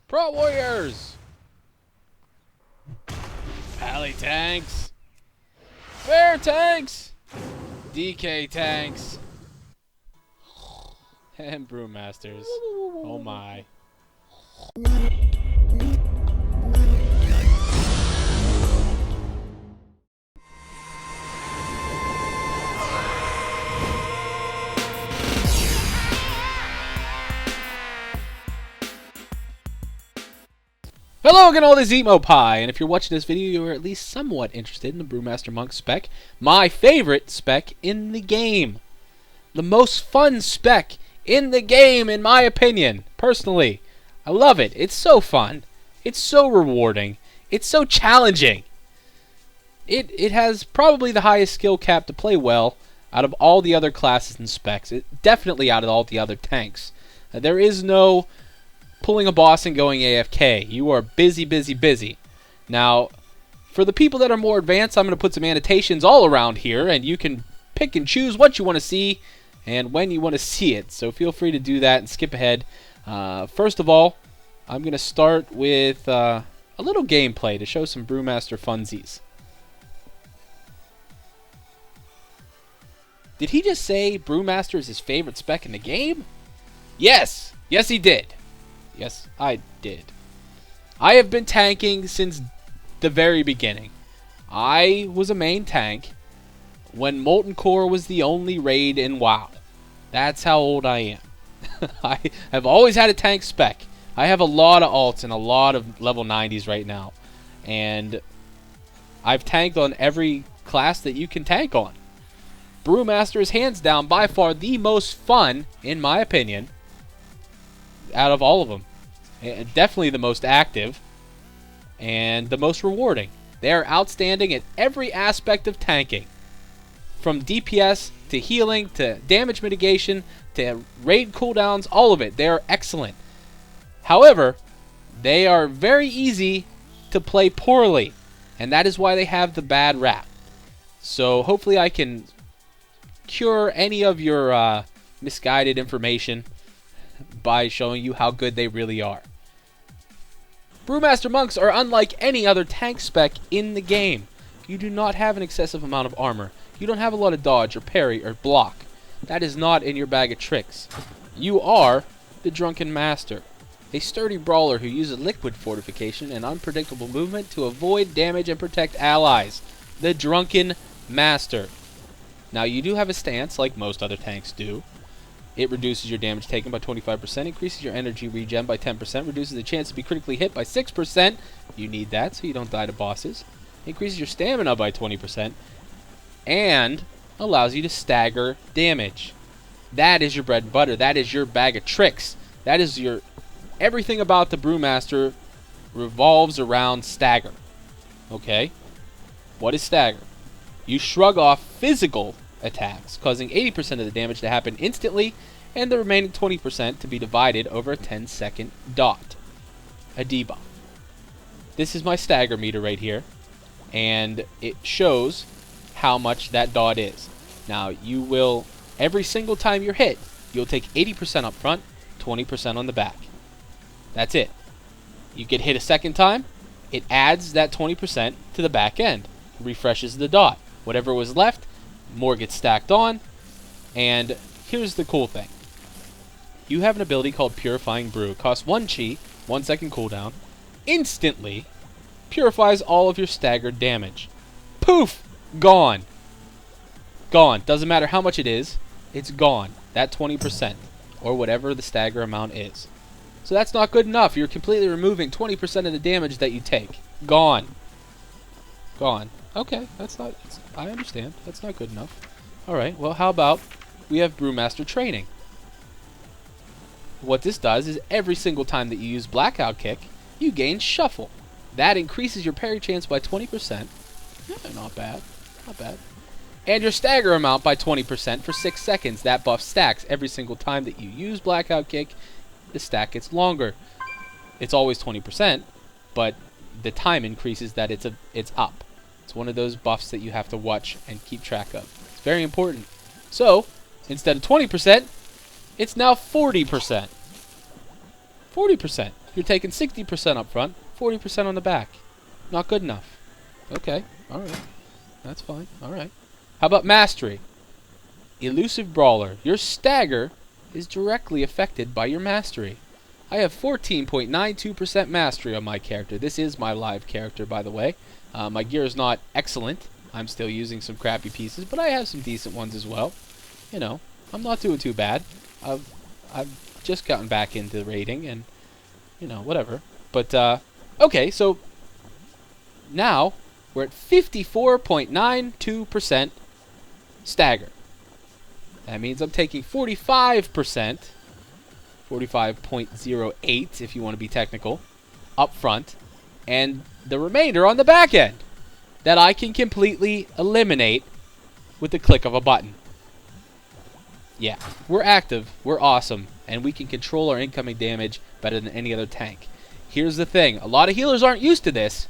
Pro Warriors! Pally tanks! Bear tanks! DK tanks! And Brewmasters. Oh my. Hello again, all this Eatmopie, and if you're watching this video, you're at least somewhat interested in the Brewmaster Monk spec, my favorite spec in the game. The most fun spec in the game, in my opinion, personally. I love it. It's so fun. It's so rewarding. It's so challenging. It has probably the highest skill cap to play well out of all the other classes and specs. Definitely out of all the other tanks. There is no pulling a boss and going AFK. You are busy, busy, busy. Now, for the people that are more advanced, I'm going to put some annotations all around here, and you can pick and choose what you want to see and when you want to see it. So feel free to do that and skip ahead. First of all, I'm going to start with a little gameplay to show some Brewmaster funsies. Did he just say Brewmaster is his favorite spec in the game? Yes! Yes, he did. Yes, I did. I have been tanking since the very beginning. I was a main tank when Molten Core was the only raid in WoW. That's how old I am. I have always had a tank spec. I have a lot of alts and a lot of level 90s right now. And I've tanked on every class that you can tank on. Brewmaster is hands down by far the most fun, in my opinion, out of all of them. Definitely the most active and the most rewarding. They are outstanding at every aspect of tanking, from DPS to healing to damage mitigation to raid cooldowns, all of it. They are excellent. However, they are very easy to play poorly, and that is why they have the bad rap. So hopefully I can cure any of your misguided information by showing you how good they really are. Brewmaster Monks are unlike any other tank spec in the game. You do not have an excessive amount of armor. You don't have a lot of dodge or parry or block. That is not in your bag of tricks. You are the Drunken Master, a sturdy brawler who uses liquid fortification and unpredictable movement to avoid damage and protect allies. The Drunken Master. Now, you do have a stance like most other tanks do. It reduces your damage taken by 25%, increases your energy regen by 10%, reduces the chance to be critically hit by 6%. You need that so you don't die to bosses. Increases your stamina by 20%, and allows you to stagger damage. That is your bread and butter. That is your bag of tricks. That is your... Everything about the Brewmaster revolves around stagger. Okay? What is stagger? You shrug off physical attacks, causing 80% of the damage to happen instantly, and the remaining 20% to be divided over a 10-second dot. A debuff. This is my stagger meter right here, and it shows how much that dot is. Now, you will, every single time you're hit, you'll take 80% up front, 20% on the back. That's it. You get hit a second time, it adds that 20% to the back end, refreshes the dot. Whatever was left, more gets stacked on, and here's the cool thing. You have an ability called Fortifying Brew. It costs 1 chi, 1 second cooldown, instantly purifies all of your staggered damage. Poof! Gone. Gone. Doesn't matter how much it is, it's gone. That 20%, or whatever the stagger amount is. So that's not good enough. You're completely removing 20% of the damage that you take. Gone. Gone. Okay, that's not... I understand. That's not good enough. Alright, well, how about we have Brewmaster Training? What this does is every single time that you use Blackout Kick, you gain Shuffle. That increases your parry chance by 20%. Yeah, not bad. Not bad. And your stagger amount by 20% for 6 seconds. That buff stacks. Every single time that you use Blackout Kick, the stack gets longer. It's always 20%, but the time increases that it's up. It's one of those buffs that you have to watch and keep track of. It's very important. So, instead of 20%, it's now 40%. 40%. You're taking 60% up front, 40% on the back. Not good enough. Okay, alright. That's fine, alright. How about Mastery? Elusive Brawler. Your stagger is directly affected by your Mastery. I have 14.92% Mastery on my character. This is my live character, by the way. My gear is not excellent. I'm still using some crappy pieces, but I have some decent ones as well. You know, I'm not doing too bad. I've just gotten back into raiding, and, you know, whatever. But, okay, so now we're at 54.92% stagger. That means I'm taking 45%, 45.08 if you want to be technical, up front, and the remainder on the back end that I can completely eliminate with the click of a button. Yeah, we're active, we're awesome, and we can control our incoming damage better than any other tank. Here's the thing, a lot of healers aren't used to this,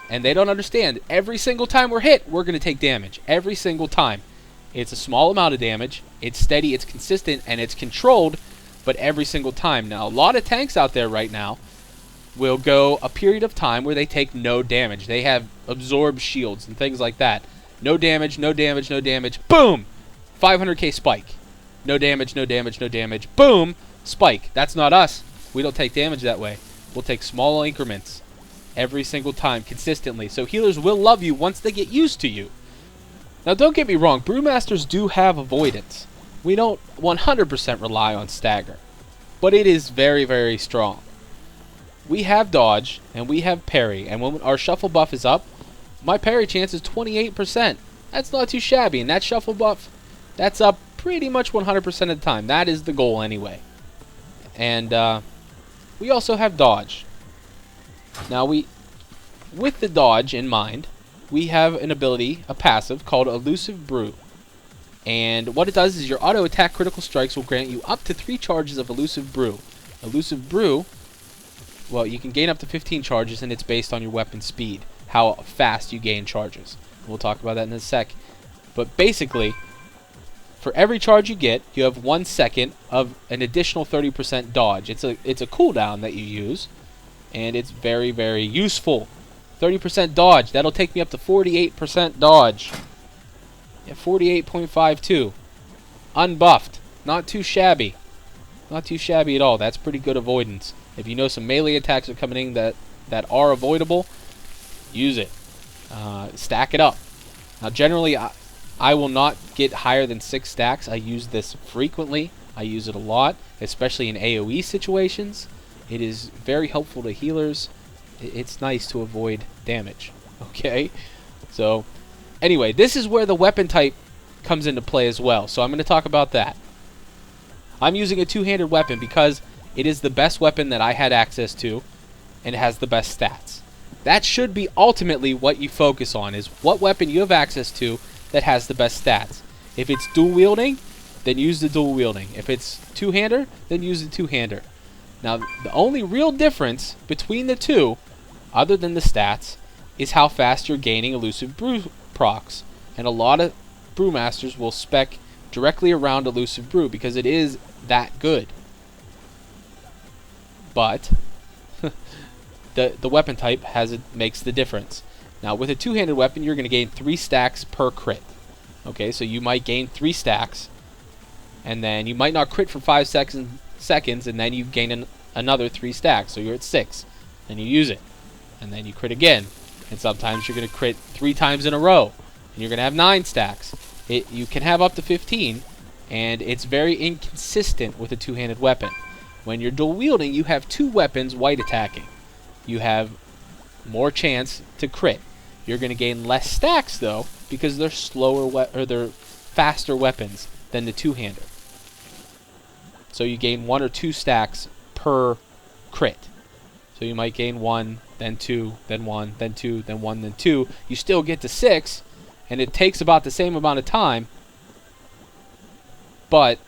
and they don't understand. Every single time we're hit, we're going to take damage. Every single time. It's a small amount of damage, it's steady, it's consistent, and it's controlled, but every single time. Now, a lot of tanks out there right now will go a period of time where they take no damage. They have absorbed shields and things like that. No damage, no damage, no damage. Boom! 500k spike. No damage, no damage, no damage. Boom! Spike. That's not us. We don't take damage that way. We'll take small increments every single time, consistently. So healers will love you once they get used to you. Now, don't get me wrong. Brewmasters do have avoidance. We don't 100% rely on stagger, but it is very, very strong. We have dodge, and we have parry, and when our shuffle buff is up, my parry chance is 28%. That's not too shabby, and that shuffle buff, that's up pretty much 100% of the time. That is the goal anyway. And we also have dodge. Now, with the dodge in mind, we have an ability, a passive, called Elusive Brew. And what it does is your auto attack critical strikes will grant you up to 3 charges of Elusive Brew. Elusive Brew, well, you can gain up to 15 charges, and it's based on your weapon speed, how fast you gain charges. We'll talk about that in a sec. But basically, for every charge you get, you have 1 second of an additional 30% dodge. It's a cooldown that you use, and it's very, very useful. 30% dodge. That'll take me up to 48% dodge. Yeah, 48.52. Unbuffed. Not too shabby. Not too shabby at all. That's pretty good avoidance. If you know some melee attacks are coming in that are avoidable, use it. Stack it up. Now, generally, I will not get higher than 6 stacks. I use this frequently. I use it a lot, especially in AoE situations. It is very helpful to healers. It's nice to avoid damage. Okay? So, anyway, this is where the weapon type comes into play as well. So I'm going to talk about that. I'm using a two-handed weapon because it is the best weapon that I had access to, and it has the best stats. That should be ultimately what you focus on, is what weapon you have access to that has the best stats. If it's dual wielding, then use the dual wielding. If it's two-hander, then use the two-hander. Now, the only real difference between the two, other than the stats, is how fast you're gaining Elusive Brew procs. And a lot of Brewmasters will spec directly around Elusive Brew because it is that good. But the weapon type makes the difference. Now, with a two-handed weapon, you're going to gain 3 stacks per crit. Okay, so you might gain 3 stacks, and then you might not crit for 5 seconds, and then you gain another 3 stacks, so you're at 6. Then you use it, and then you crit again. And sometimes you're going to crit 3 times in a row, and you're going to have 9 stacks. You can have up to 15, and it's very inconsistent with a two-handed weapon. When you're dual wielding, you have 2 weapons white attacking. You have more chance to crit. You're going to gain less stacks though, because they're they're faster weapons than the two-hander. So you gain 1 or 2 stacks per crit. So you might gain 1, then 2, then 1, then 2, then 1, then 2. You still get to 6, and it takes about the same amount of time, but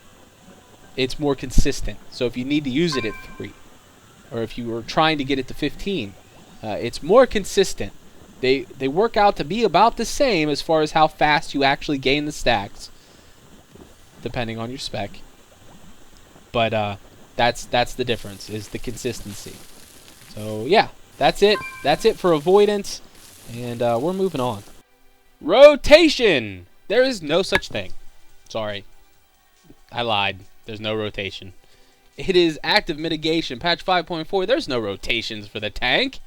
it's more consistent. So if you need to use it at 3, or if you were trying to get it to 15, it's more consistent. They work out to be about the same as far as how fast you actually gain the stacks, depending on your spec. But That's the difference, is the consistency. So yeah, that's it. That's it for avoidance, and we're moving on. Rotation! There is no such thing. Sorry. I lied. There's no rotation. It is active mitigation. Patch 5.4, there's no rotations for the tank.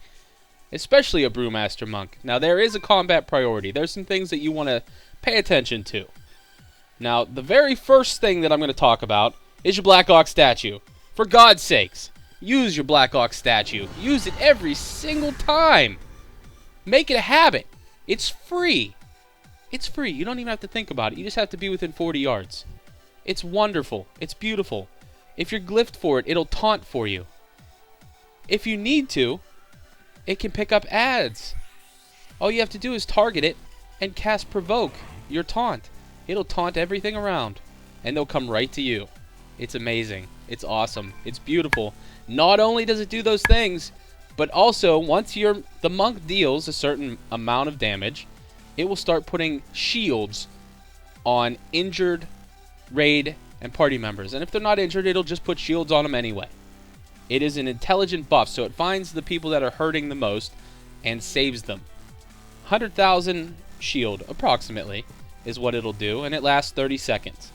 Especially a Brewmaster Monk. Now, there is a combat priority. There's some things that you want to pay attention to. Now, the very first thing that I'm going to talk about is your Black Ox statue. For God's sakes, use your Black Ox statue. Use it every single time. Make it a habit. It's free. It's free. You don't even have to think about it. You just have to be within 40 yards. It's wonderful. It's beautiful. If you're glyphed for it, it'll taunt for you. If you need to, it can pick up ads. All you have to do is target it and cast Provoke, your taunt. It'll taunt everything around, and they'll come right to you. It's amazing. It's awesome. It's beautiful. Not only does it do those things, but also once the monk deals a certain amount of damage, it will start putting shields on injured raid and party members. And if they're not injured, it'll just put shields on them anyway. It is an intelligent buff, so it finds the people that are hurting the most and saves them. 100,000 shield, approximately, is what it'll do, and it lasts 30 seconds.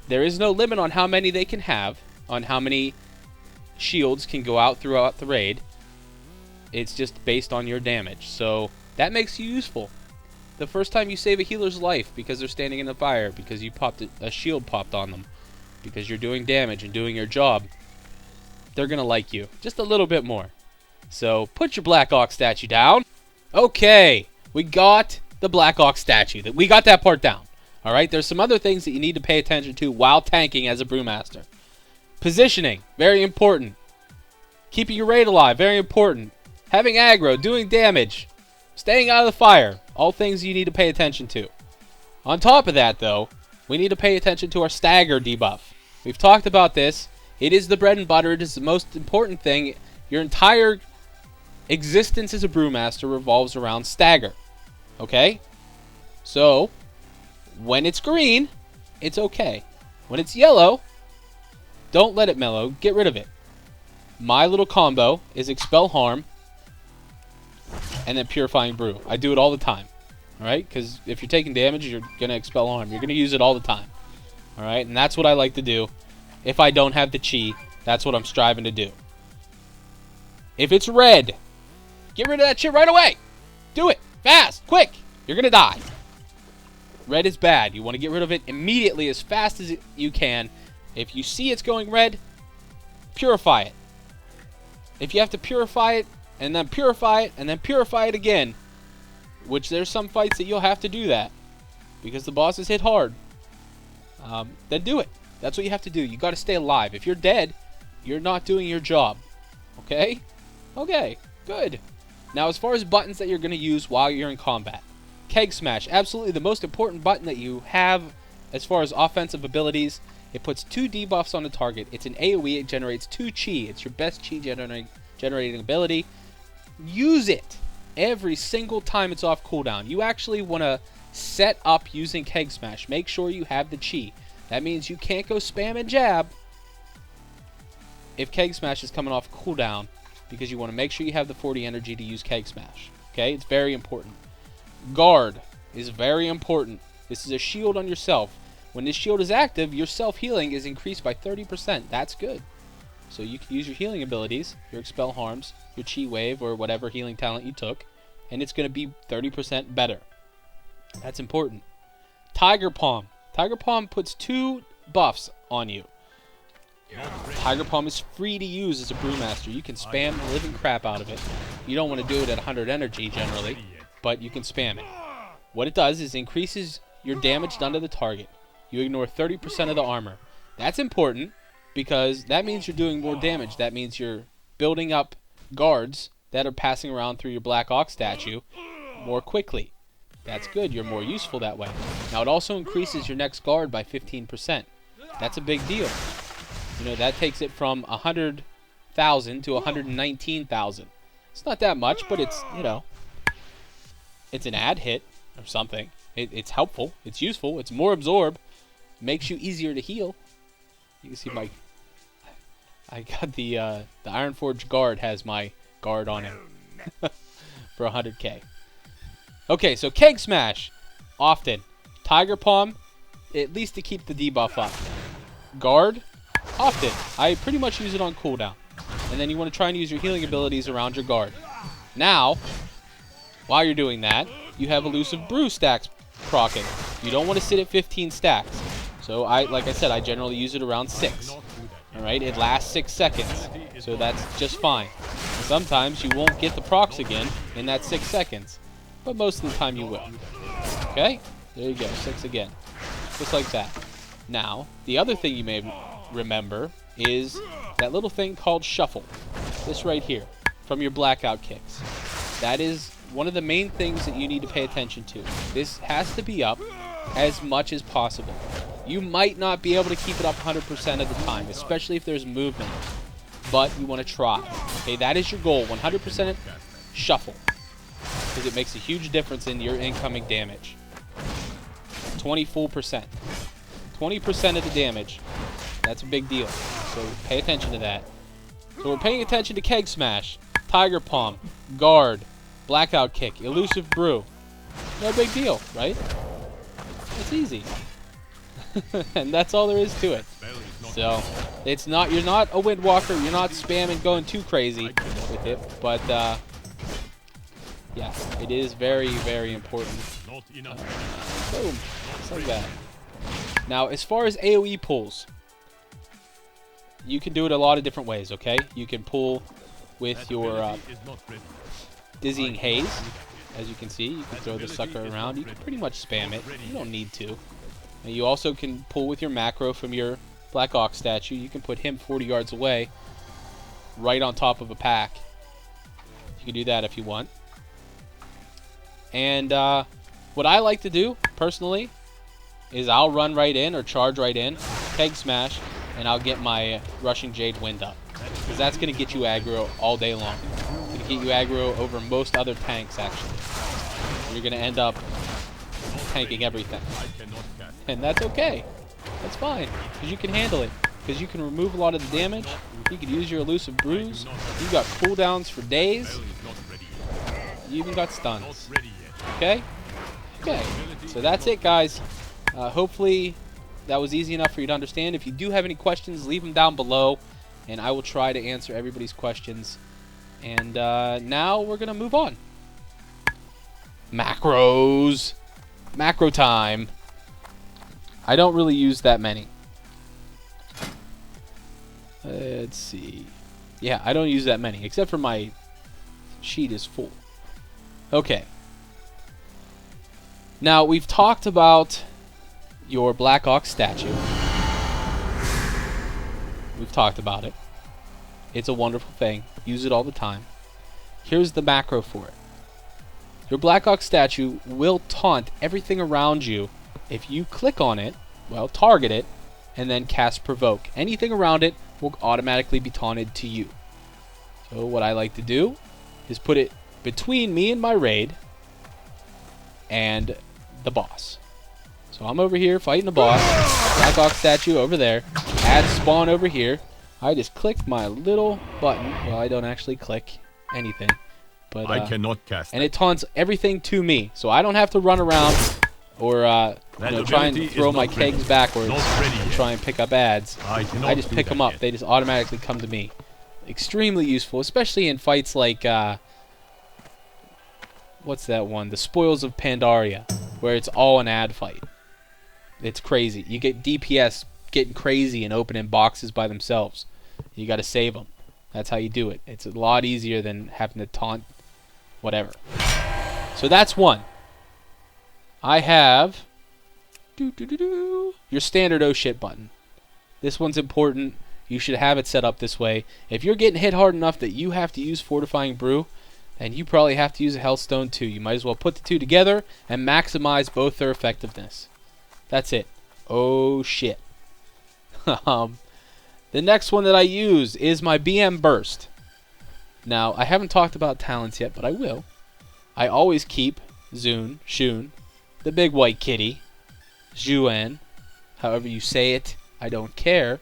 There is no limit on how many they can have, on how many shields can go out throughout the raid. It's just based on your damage, so that makes you useful. The first time you save a healer's life because they're standing in the fire, because you popped a shield popped on them, because you're doing damage and doing your job, they're going to like you just a little bit more. So put your Black Ox statue down. Okay, we got the Black Ox statue. We got that part down. All right, there's some other things that you need to pay attention to while tanking as a Brewmaster. Positioning, very important. Keeping your raid alive, very important. Having aggro, doing damage, staying out of the fire, all things you need to pay attention to. On top of that, though, we need to pay attention to our stagger debuff. We've talked about this. It is the bread and butter. It is the most important thing. Your entire existence as a Brewmaster revolves around stagger. Okay? So, when it's green, it's okay. When it's yellow, don't let it mellow. Get rid of it. My little combo is Expel Harm and then Purifying Brew. I do it all the time. Alright? Because if you're taking damage, you're going to Expel Harm. You're going to use it all the time. Alright? And that's what I like to do. If I don't have the chi, that's what I'm striving to do. If it's red, get rid of that shit right away. Do it. Fast. Quick. You're going to die. Red is bad. You want to get rid of it immediately as fast as you can. If you see it's going red, purify it. If you have to purify it, and then purify it, and then purify it again, which there's some fights that you'll have to do that, because the bosses hit hard, then do it. That's what you have to do. You got to stay alive. If you're dead, you're not doing your job. Okay? Okay. Good. Now, as far as buttons that you're going to use while you're in combat. Keg Smash. Absolutely the most important button that you have as far as offensive abilities. It puts 2 debuffs on the target. It's an AoE. It generates 2 chi. It's your best chi generating ability. Use it every single time it's off cooldown. You actually want to set up using Keg Smash. Make sure you have the chi. That means you can't go spam and jab if Keg Smash is coming off cooldown, because you want to make sure you have the 40 energy to use Keg Smash. Okay? It's very important. Guard is very important. This is a shield on yourself. When this shield is active, your self-healing is increased by 30%. That's good. So you can use your healing abilities, your Expel Harms, your Chi Wave, or whatever healing talent you took, and it's going to be 30% better. That's important. Tiger Palm. Tiger Palm puts 2 buffs on you. Tiger Palm is free to use as a Brewmaster. You can spam the living crap out of it. You don't want to do it at 100 energy generally, but you can spam it. What it does is increases your damage done to the target. You ignore 30% of the armor. That's important because that means you're doing more damage. That means you're building up guards that are passing around through your Black Ox statue more quickly. That's good. You're more useful that way. Now, it also increases your next guard by 15%. That's a big deal. You know, that takes it from 100,000 to 119,000. It's not that much, but it's, you know, it's an ad hit or something. It's helpful. It's useful. It's more absorb. Makes you easier to heal. You can see I got the Ironforge guard has my guard on him for 100k. Okay, so Keg Smash, often. Tiger Palm, at least to keep the debuff up. Guard, often. I pretty much use it on cooldown. And then you want to try and use your healing abilities around your guard. Now, while you're doing that, you have Elusive Brew stacks proccing. You don't want to sit at 15 stacks. So, like I said, I generally use it around 6. Alright, it lasts 6 seconds. So that's just fine. And sometimes you won't get the procs again in that 6 seconds. But most of the time you will. Okay? There you go, 6 again. Just like that. Now, the other thing you may remember is that little thing called Shuffle. This right here, from your blackout kicks. That is one of the main things that you need to pay attention to. This has to be up as much as possible. You might not be able to keep it up 100% of the time, especially if there's movement. But you want to try. Okay, that is your goal, 100% shuffle. Because it makes a huge difference in your incoming damage. 20 full percent. 20% of the damage. That's a big deal. So pay attention to that. So we're paying attention to Keg Smash, Tiger Palm, Guard, Blackout Kick, Elusive Brew. No big deal, right? It's easy. And that's all there is to it. So it's not, you're not a Windwalker, you're not spamming going too crazy with it, but yeah, it is very, very important. Boom, just like that. Now, as far as AoE pulls, you can do it a lot of different ways, okay? You can pull with your Dizzying Haze. As you can see, you can throw the sucker around. You can pretty much spam it. You don't need to. And you also can pull with your macro from your Black Ox statue. You can put him 40 yards away, right on top of a pack. You can do that if you want. And what I like to do, personally, is I'll run right in or charge right in, Keg Smash, and I'll get my Rushing Jade Wind up. Because that's going to get you aggro all day long. It's going to get you aggro over most other tanks, actually. You're going to end up tanking everything. And that's okay. That's fine. Because you can handle it. Because you can remove a lot of the damage. You can use your Elusive Brews. You got cooldowns for days. You even got stuns. Okay? Okay. So that's it, guys. Hopefully that was easy enough for you to understand. If you do have any questions, leave them down below, and I will try to answer everybody's questions. And now we're going to move on. Macros. Macro time. I don't really use that many. Let's see. Yeah, I don't use that many, except for my sheet is full. Okay. Now, we've talked about your Black Ox statue. We've talked about it. It's a wonderful thing. Use it all the time. Here's the macro for it. Your Black Ox statue will taunt everything around you if you click on it, well, target it, and then cast Provoke. Anything around it will automatically be taunted to you. So what I like to do is put it between me and my raid and the boss. So I'm over here fighting the boss. Black Ox statue over there. Add spawn over here. I just click my little button. Well, I don't actually click anything. But I cannot cast and it taunts everything to me. So I don't have to run around or try and throw my kegs backwards and try and pick up ads. I just pick them up. They just automatically come to me. Extremely useful, especially in fights like what's that one? The Spoils of Pandaria, where it's all an ad fight. It's crazy. You get DPS getting crazy and opening boxes by themselves. You got to save them. That's how you do it. It's a lot easier than having to taunt whatever. So that's one. I have your standard oh shit button. This one's important. You should have it set up this way. If you're getting hit hard enough that you have to use Fortifying Brew, then you probably have to use a Healthstone too. You might as well put the two together and maximize both their effectiveness. That's it. Oh shit. The next one that I use is my BM Burst. Now, I haven't talked about talents yet, but I will. I always keep Xuen, the big white kitty, Xuen, however you say it, I don't care.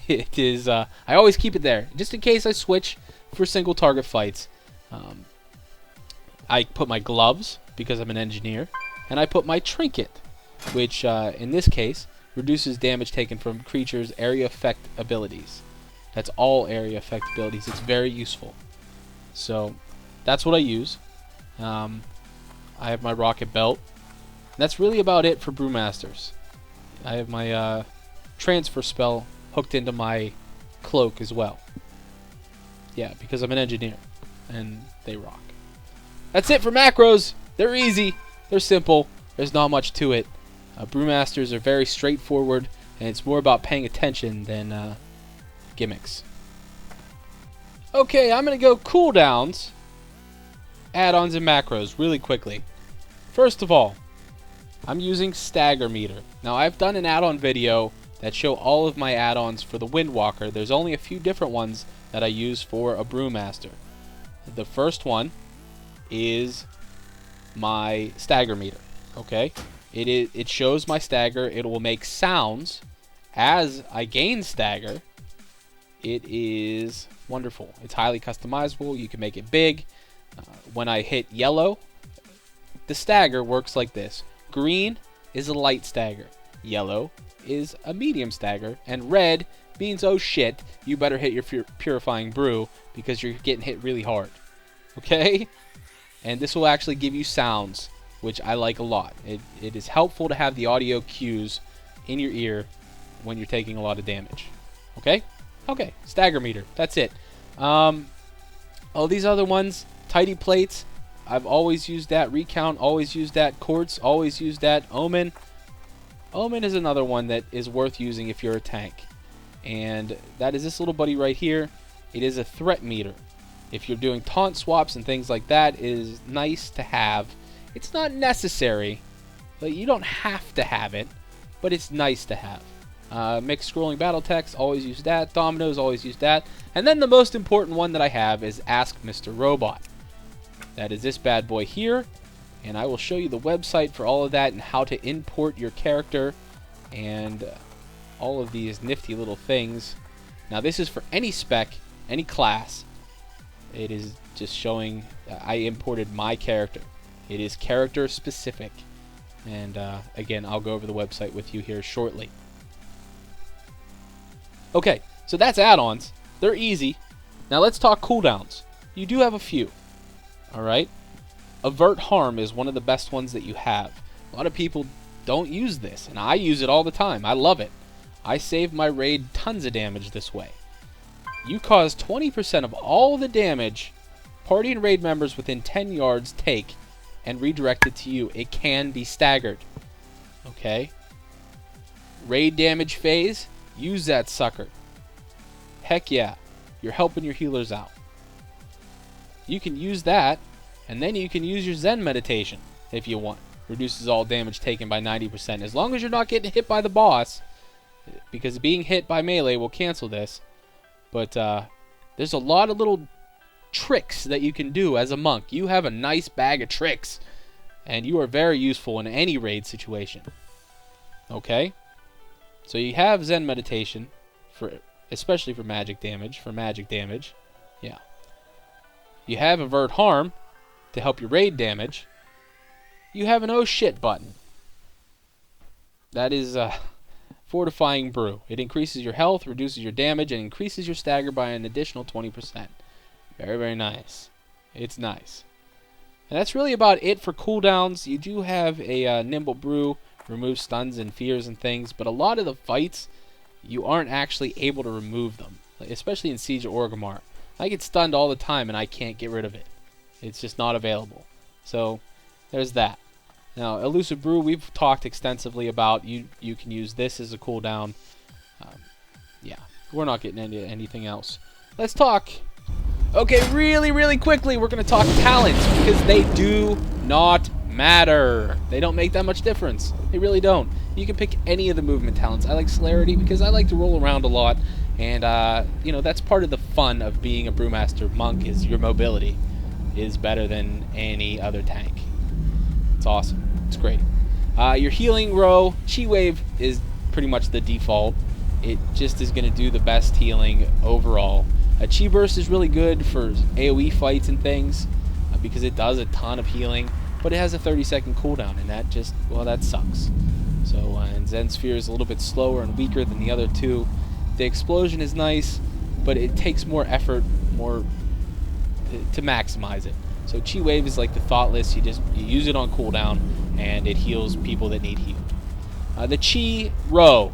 it is. I always keep it there just in case I switch for single target fights. I put my gloves because I'm an engineer, and I put my trinket, which in this case reduces damage taken from creatures' area effect abilities. That's all area effect abilities. It's very useful. So that's what I use. I have my rocket belt. And that's really about it for Brewmasters. I have my transfer spell hooked into my cloak as well. Yeah, because I'm an engineer, and they rock. That's it for macros. They're easy. They're simple. There's not much to it. Brewmasters are very straightforward, and it's more about paying attention than gimmicks. Okay, I'm going to go cooldowns, add-ons, and macros really quickly. First of all, I'm using Stagger Meter. Now, I've done an add-on video that show all of my add-ons for the Windwalker. There's only a few different ones that I use for a Brewmaster. The first one is my Stagger Meter. Okay, it shows my stagger. It will make sounds as I gain stagger. It is wonderful. It's highly customizable. You can make it big. When I hit yellow, the stagger works like this. Green is a light stagger. Yellow is a medium stagger. And red means, oh shit, you better hit your Purifying Brew because you're getting hit really hard. Okay? And this will actually give you sounds, which I like a lot. It is helpful to have the audio cues in your ear when you're taking a lot of damage. Okay? Okay, Stagger Meter. That's it. Oh, these other ones, Tidy Plates, I've always used that. Recount, always used that. Quartz, always used that. Omen. Omen is another one that is worth using if you're a tank. And that is this little buddy right here. It is a threat meter. If you're doing taunt swaps and things like that, it is nice to have. It's not necessary, but you don't have to have it, but it's nice to have. Mixed scrolling battle text, always use that. Dominoes, always use that. And then the most important one that I have is Ask Mr.Robot. That is this bad boy here, and I will show you the website for all of that and how to import your character and all of these nifty little things. Now this is for any spec, any class. It is just showing I imported my character. It is character specific. And again, I'll go over the website with you here shortly. Okay, so that's add-ons. They're easy. Now let's talk cooldowns. You do have a few. Alright? Avert Harm is one of the best ones that you have. A lot of people don't use this, and I use it all the time. I love it. I save my raid tons of damage this way. You cause 20% of all the damage party and raid members within 10 yards take and redirect it to you. It can be staggered. Okay? Raid damage phase, use that sucker. Heck yeah. You're helping your healers out. You can use that, and then you can use your Xuen meditation if you want. Reduces all damage taken by 90%. As long as you're not getting hit by the boss, because being hit by melee will cancel this. But there's a lot of little tricks that you can do as a monk. You have a nice bag of tricks, and you are very useful in any raid situation. Okay? So you have Xuen meditation, especially for magic damage. Yeah. You have Avert Harm to help your raid damage. You have an oh shit button. That is Fortifying Brew. It increases your health, reduces your damage, and increases your stagger by an additional 20%. Very, very nice. It's nice. And that's really about it for cooldowns. You do have a Nimble Brew, remove stuns and fears and things, but a lot of the fights, you aren't actually able to remove them, especially in Siege of Orgrimmar. I get stunned all the time and I can't get rid of it. It's just not available. So, there's that. Now, Elusive Brew, we've talked extensively about. You can use this as a cooldown. Yeah, we're not getting into anything else. Let's talk. Okay, really, really quickly, we're going to talk talents, because they do not matter. They don't make that much difference. They really don't. You can pick any of the movement talents. I like Celerity because I like to roll around a lot, and you know, that's part of the fun of being a Brewmaster monk, is your mobility is better than any other tank. It's awesome. It's great. Your healing row, Chi Wave is pretty much the default. it just is going to do the best healing overall. A Chi Burst is really good for AoE fights and things because it does a ton of healing, but it has a 30-second cooldown, and that just, well, that sucks. So, and Zen Sphere is a little bit slower and weaker than the other two. The explosion is nice, but it takes more effort, more to maximize it. So Chi Wave is like the Thoughtless. You use it on cooldown, and it heals people that need healed. The Chi Row.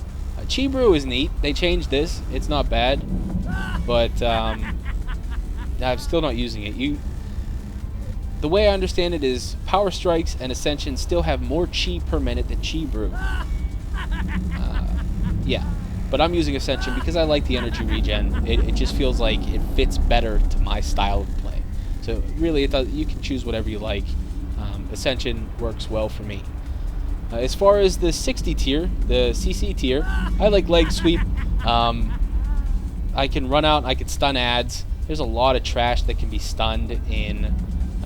Chi Brew is neat. They changed this. It's not bad, but I'm still not using it. The way I understand it is Power Strikes and Ascension still have more Chi per minute than Chi Brew. Yeah, but I'm using Ascension because I like the energy regen. It just feels like it fits better to my style of play. So really, you can choose whatever you like. Ascension works well for me. As far as the 60 tier, the CC tier, I like Leg Sweep. I can run out, I can stun ads. There's a lot of trash that can be stunned in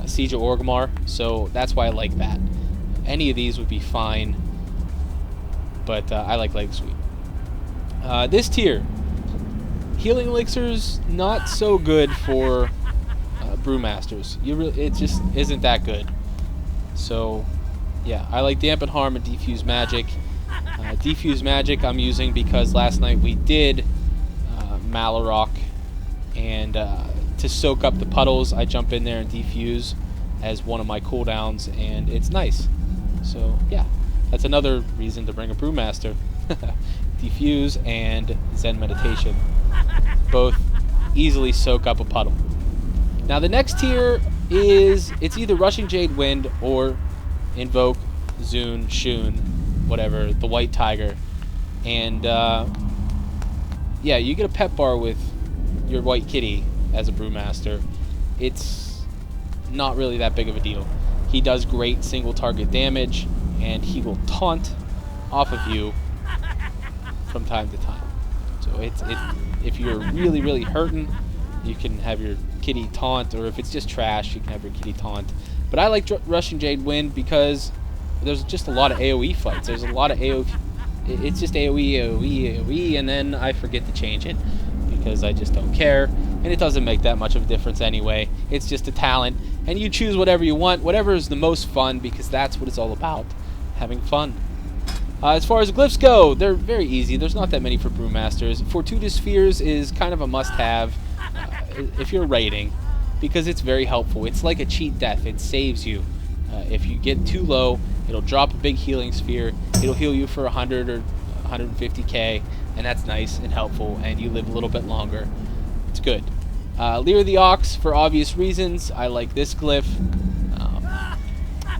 Siege of Orgrimmar, so that's why I like that. Any of these would be fine, but I like Leg Sweep. This tier, Healing Elixirs, not so good for Brewmasters. It just isn't that good. So, yeah, I like Dampen Harm and Defuse Magic. Defuse Magic I'm using because last night we did Malarok, and to soak up the puddles, I jump in there and defuse as one of my cooldowns, and it's nice. So, yeah, that's another reason to bring a Brewmaster. Defuse and Zen Meditation both easily soak up a puddle. Now the next tier is, it's either Rushing Jade Wind or Invoke, Xuen, Shun, whatever, the White Tiger. And yeah, you get a pet bar with your White Kitty as a Brewmaster. It's not really that big of a deal. He does great single target damage, and he will taunt off of you from time to time. So if you're really, really hurting, you can have your kitty taunt, or if it's just trash, you can have your kitty taunt. But I like Rushing Jade Wind because there's just a lot of AoE fights. There's a lot of AoE. It's just AoE, AoE, AoE, and then I forget to change it because I just don't care, and it doesn't make that much of a difference anyway. It's just a talent, and you choose whatever you want, whatever is the most fun, because that's what it's all about, having fun. As far as glyphs go, they're very easy. There's not that many for Brewmasters. Fortuitous Spheres is kind of a must-have if you're raiding, because it's very helpful. It's like a cheat death. It saves you. If you get too low, it'll drop a big healing sphere. It'll heal you for 100 or 150k, and that's nice and helpful, and you live a little bit longer. It's good. Leer the Ox, for obvious reasons. I like this glyph.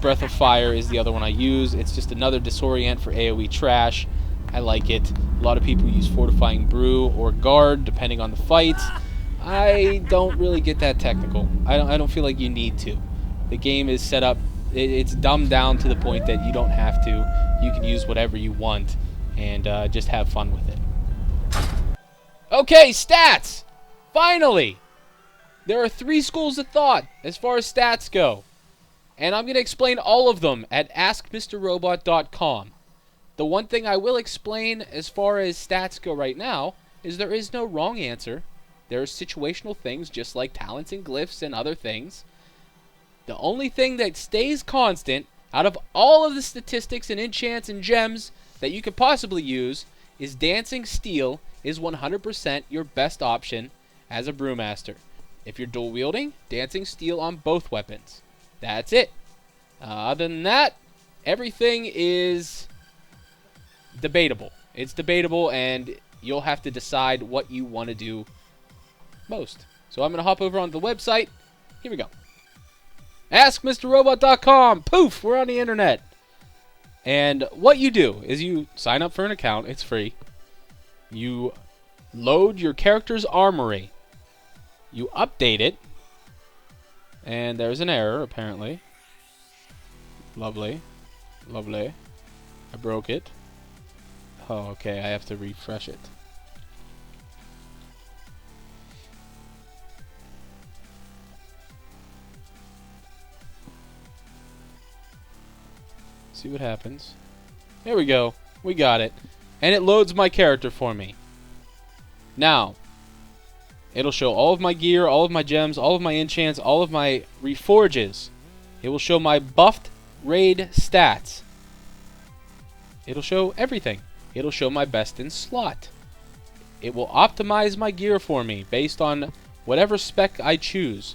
Breath of Fire is the other one I use. It's just another disorient for AoE trash. I like it. A lot of people use Fortifying Brew or Guard, depending on the fight. I don't really get that technical. I don't feel like you need to. The game is set up, it's dumbed down to the point that you don't have to. You can use whatever you want and just have fun with it. Okay, stats! Finally! There are 3 schools of thought as far as stats go. And I'm going to explain all of them at askmr.robot.com. The one thing I will explain as far as stats go right now is there is no wrong answer. There are situational things just like talents and glyphs and other things. The only thing that stays constant out of all of the statistics and enchants and gems that you could possibly use is Dancing Steel is 100% your best option as a Brewmaster. If you're dual wielding, Dancing Steel on both weapons. That's it. Other than that, everything is debatable. It's debatable, and you'll have to decide what you want to do most. So I'm going to hop over onto the website. Here we go. AskMrRobot.com. Poof, we're on the internet. And what you do is you sign up for an account. It's free. You load your character's armory. You update it. And there's an error, apparently. Lovely. Lovely. I broke it. Oh, okay, I have to refresh it. See what happens. There we go. We got it. And it loads my character for me. Now, it'll show all of my gear, all of my gems, all of my enchants, all of my reforges. It will show my buffed raid stats. It'll show everything. It'll show my best in slot. It will optimize my gear for me based on whatever spec I choose.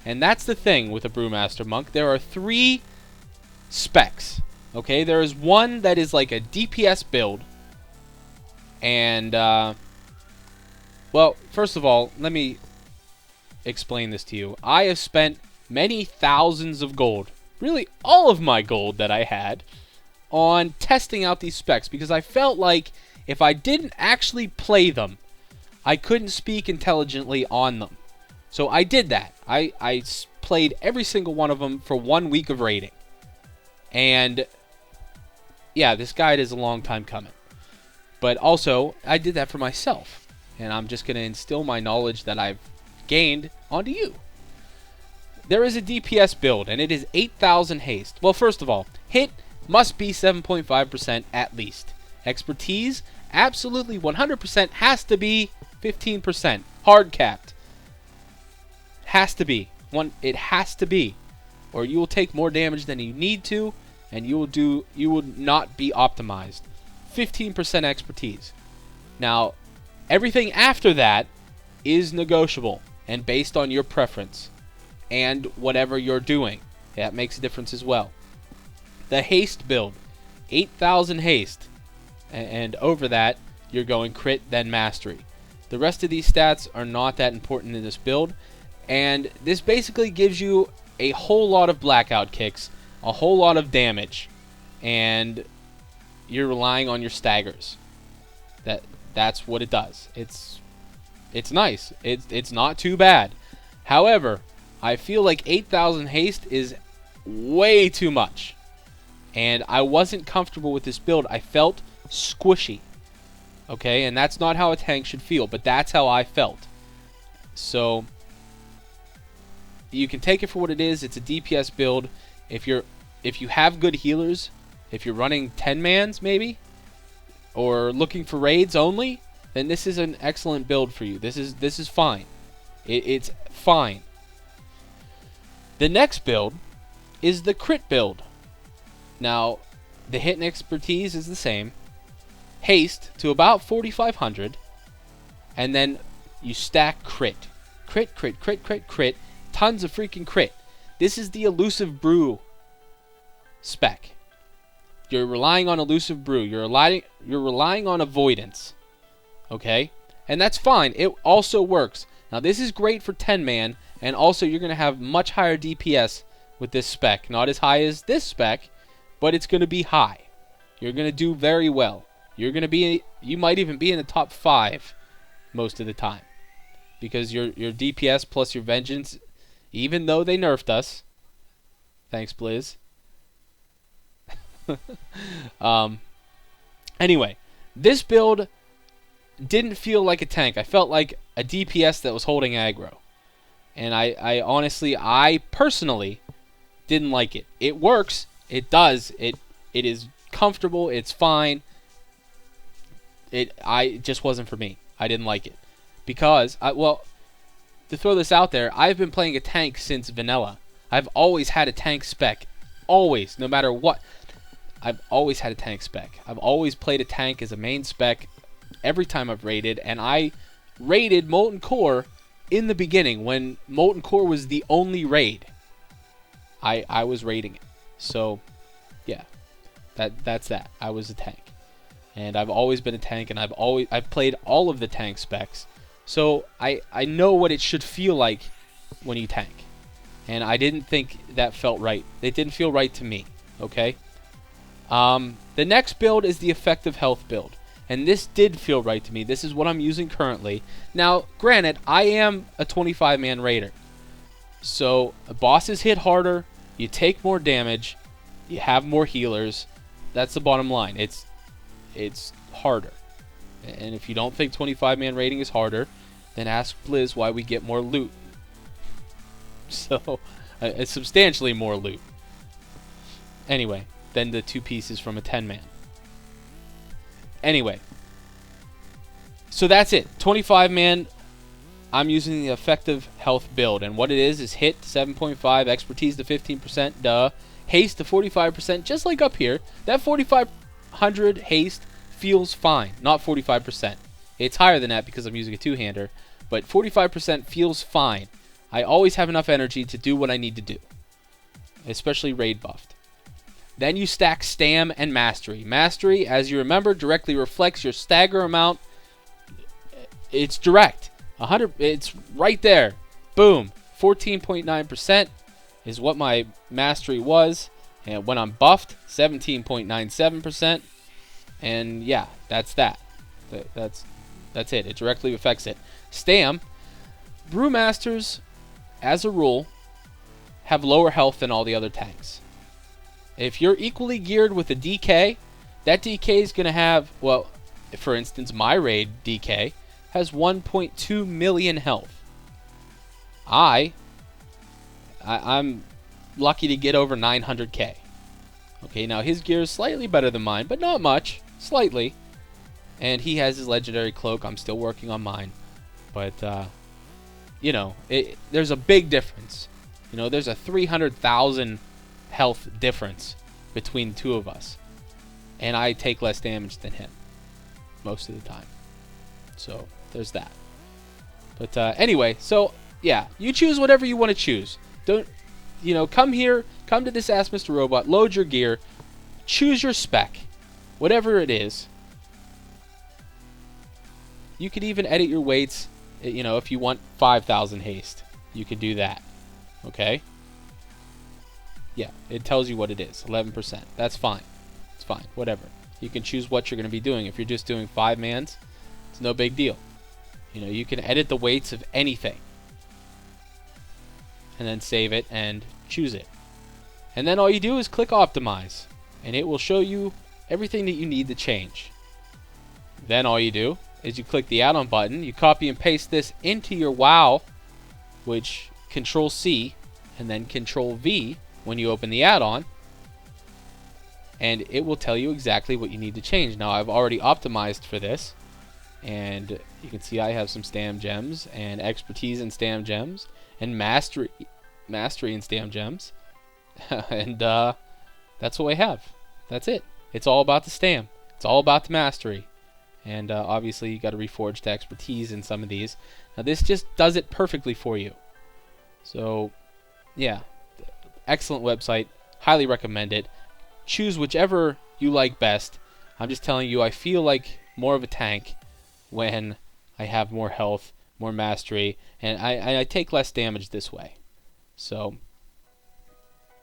And that's the thing with a Brewmaster Monk. There are 3 specs. Okay, there is one that is like a DPS build. And, well, first of all, let me explain this to you. I have spent many thousands of gold, really all of my gold that I had, on testing out these specs, because I felt like if I didn't actually play them, I couldn't speak intelligently on them. So I did that. I played every single one of them for 1 week of raiding. And yeah, this guide is a long time coming. But also, I did that for myself. And I'm just going to instill my knowledge that I've gained onto you. There is a DPS build, and it is 8,000 haste. Well, first of all, hit must be 7.5% at least. Expertise, absolutely 100% has to be 15%. Hard capped. Has to be. It has to be. Or you will take more damage than you need to, and you will not be optimized. 15% expertise. Now, everything after that is negotiable and based on your preference and whatever you're doing. That makes a difference as well. The haste build, 8,000 haste, and over that you're going crit then mastery. The rest of these stats are not that important in this build, and this basically gives you a whole lot of blackout kicks, a whole lot of damage, and you're relying on your staggers. That's what it does. It's nice. It's not too bad. However, I feel like 8,000 haste is way too much, and I wasn't comfortable with this build. I felt squishy. Okay, and that's not how a tank should feel, but that's how I felt. So you can take it for what it is. It's a DPS build. If you have good healers, if you're running 10-mans maybe, or looking for raids only, then this is an excellent build for you. This is fine. It's fine. The next build is the crit build. Now, the hit and expertise is the same. Haste to about 4,500, and then you stack crit. Crit, crit, crit, crit, crit. Tons of freaking crit. This is the elusive brew spec. You're relying on elusive brew. You're relying on avoidance. Okay? And that's fine. It also works. Now, this is great for 10-man, and also you're going to have much higher DPS with this spec. Not as high as this spec, but it's going to be high. You're going to do very well. You might even be in the top 5 most of the time, because your DPS plus your vengeance, even though they nerfed us, thanks Blizz. Anyway, this build didn't feel like a tank. I felt like a DPS that was holding aggro, and I honestly, I personally didn't like it. It works. It does. It is comfortable. It's fine. It just wasn't for me. I didn't like it. Because, well, to throw this out there, I've been playing a tank since vanilla. I've always had a tank spec. Always. No matter what. I've always had a tank spec. I've always played a tank as a main spec every time I've raided. And I raided Molten Core in the beginning when Molten Core was the only raid. I was raiding it. So, yeah. That's that. I was a tank. And I've always been a tank, and I've played all of the tank specs. So I know what it should feel like when you tank. And I didn't think that felt right. It didn't feel right to me. Okay? The next build is the effective health build. And this did feel right to me. This is what I'm using currently. Now, granted, I am a 25-man raider. So bosses hit harder, you take more damage, you have more healers. That's the bottom line. It's harder. And if you don't think 25-man raiding is harder, then ask Blizz why we get more loot. So, it's substantially more loot. Anyway, than the 2 pieces from a 10-man. Anyway. So that's it. 25 man. I'm using the effective health build, and what it is hit 7.5, expertise to 15%, duh. Haste to 45%, just like up here. That 4500 haste feels fine, not 45%. It's higher than that because I'm using a two-hander, but 45% feels fine. I always have enough energy to do what I need to do, especially raid buffed. Then you stack Stam and Mastery. Mastery, as you remember, directly reflects your stagger amount. It's direct. 100. It's right there. Boom. 14.9% is what my Mastery was, and when I'm buffed, 17.97%. And yeah, that's that. That's it. It directly affects it. Stam. Brewmasters, as a rule, have lower health than all the other tanks. If you're equally geared with a DK, that DK is going to have, well, for instance, my raid DK has 1.2 million health. I'm lucky to get over 900k. Okay, now his gear is slightly better than mine, but not much, slightly. And he has his legendary cloak. I'm still working on mine, but you know, there's a big difference. You know, there's a 300,000 health difference between the two of us, and I take less damage than him most of the time. So there's that. But anyway, so yeah, you choose whatever you want to choose. Don't, you know, come here, come to this Ask Mr. Robot, load your gear, choose your spec, whatever it is. You could even edit your weights. You know, if you want 5,000 haste, you could do that. Okay? Yeah, it tells you what it is, 11%. That's fine. It's fine, whatever. You can choose what you're going to be doing. If you're just doing 5-mans, it's no big deal. You know, you can edit the weights of anything, and then save it and choose it. And then all you do is click Optimize, and it will show you everything that you need to change. Then all you do is you click the add-on button, you copy and paste this into your WoW, which Control-C and then Control-V when you open the add-on, and it will tell you exactly what you need to change. Now, I've already optimized for this, and you can see I have some Stam gems, and expertise in Stam gems, and mastery in Stam gems, and that's what I have. That's it. It's all about the Stam. It's all about the mastery. And obviously you got to reforge to expertise in some of these. Now this just does it perfectly for you. So yeah, excellent website. Highly recommend it. Choose whichever you like best. I'm just telling you, I feel like more of a tank when I have more health, more mastery, and I take less damage this way. So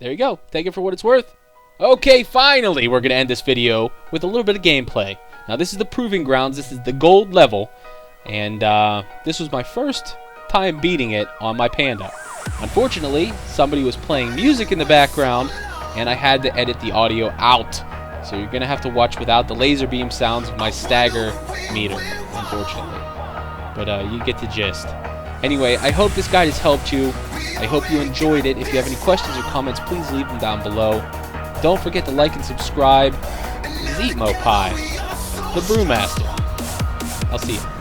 there you go. Take it for what it's worth. Okay, finally we're going to end this video with a little bit of gameplay. Now this is the Proving Grounds, this is the gold level, and this was my first time beating it on my Panda. Unfortunately, somebody was playing music in the background, and I had to edit the audio out. So you're going to have to watch without the laser beam sounds of my stagger meter, unfortunately. But you get the gist. Anyway, I hope this guide has helped you. I hope you enjoyed it. If you have any questions or comments, please leave them down below. Don't forget to like and subscribe. This is Eatmopie, the Brewmaster. I'll see you.